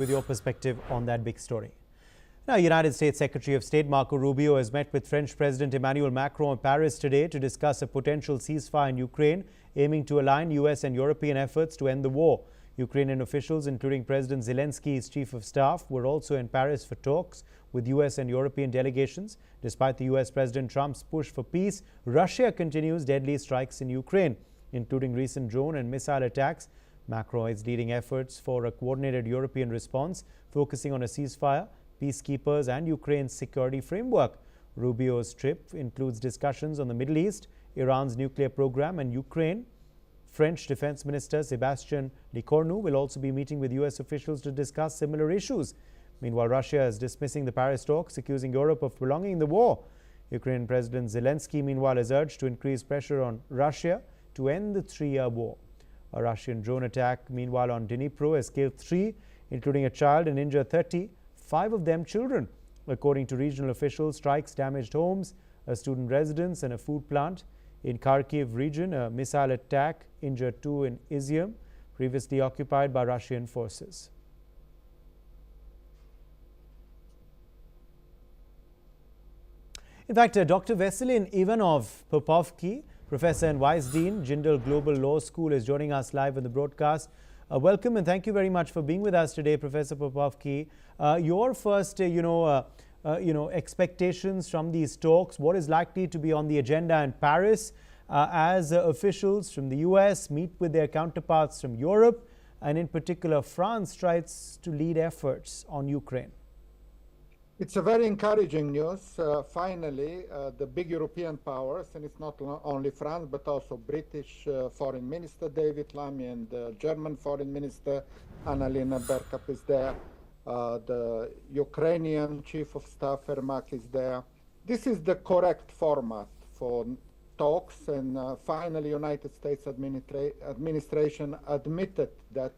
with your perspective on that big story. Now, United States Secretary of State Marco Rubio has met with French President Emmanuel Macron in Paris today to discuss a potential ceasefire in Ukraine, aiming to align U.S. and European efforts to end the war. Ukrainian officials, including President Zelensky's chief of staff, were also in Paris for talks with U.S. and European delegations. Despite the U.S. President Trump's push for peace, Russia continues deadly strikes in Ukraine, including recent drone and missile attacks. Macron is leading efforts for a coordinated European response, focusing on a ceasefire, peacekeepers and Ukraine's security framework. Rubio's trip includes discussions on the Middle East, Iran's nuclear program and Ukraine. French Defense Minister Sébastien Lecornu will also be meeting with U.S. officials to discuss similar issues. Meanwhile, Russia is dismissing the Paris talks, accusing Europe of prolonging the war. Ukrainian President Zelensky, meanwhile, has urged to increase pressure on Russia to end the three-year war. A Russian drone attack, meanwhile, on Dnipro has killed 3, including a child, and injured 30, 5 of them children. According to regional officials, strikes damaged homes, a student residence and a food plant. In Kharkiv region, a missile attack injured 2 in Izium, previously occupied by Russian forces. In fact, Dr. Veselin Ivanov-Popovky, Professor and Vice Dean, Jindal Global Law School, is joining us live on the broadcast. Welcome and thank you very much for being with us today, Professor Popovky. Your first, expectations from these talks. What is likely to be on the agenda in Paris as officials from the U.S. meet with their counterparts from Europe, and in particular France tries to lead efforts on Ukraine? It's a very encouraging news. Finally, the big European powers, and it's not only France, but also British Foreign Minister David Lammy and German Foreign Minister Annalena Baerbock is there. The Ukrainian Chief of Staff Ermak is there. This is the correct format for talks, and finally United States administration admitted that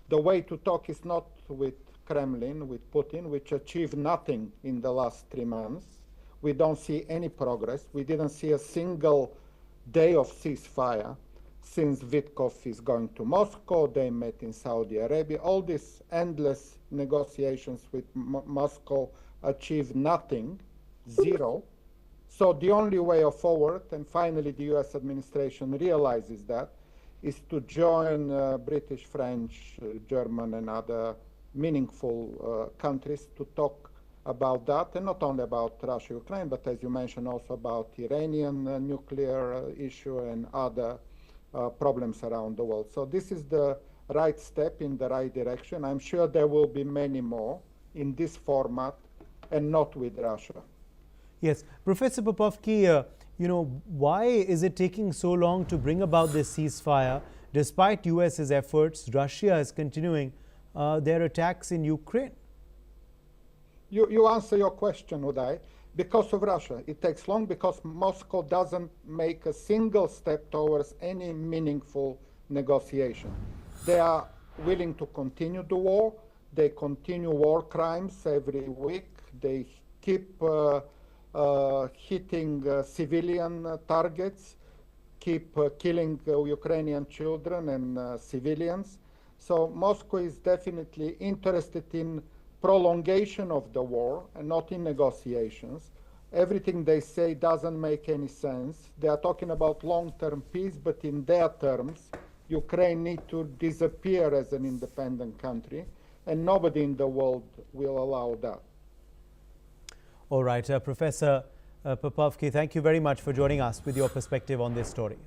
the way to talk is not with Kremlin, with Putin, which achieved nothing in the last 3 months. We don't see any progress. We didn't see a single day of ceasefire since Witkoff is going to Moscow. They met in Saudi Arabia. All these endless negotiations with Moscow achieved nothing, zero. So the only way forward, and finally the US administration realizes that, is to join British, French, German and other meaningful countries to talk about that, and not only about Russia, Ukraine, but as you mentioned, also about Iranian nuclear issue and other problems around the world. So this is the right step in the right direction. I'm sure there will be many more in this format and not with Russia. Yes. Professor Popovky, why is it taking so long to bring about this ceasefire? Despite US's efforts, Russia is continuing their attacks in Ukraine. You answer your question, Uday. Because of Russia, it takes long because Moscow doesn't make a single step towards any meaningful negotiation. They are willing to continue the war. They continue war crimes every week. They keep hitting civilian targets, keep killing Ukrainian children and civilians. So Moscow is definitely interested in prolongation of the war and not in negotiations. Everything they say doesn't make any sense. They are talking about long-term peace, but in their terms, Ukraine needs to disappear as an independent country, and nobody in the world will allow that. All right, Professor Popovky, thank you very much for joining us with your perspective on this story.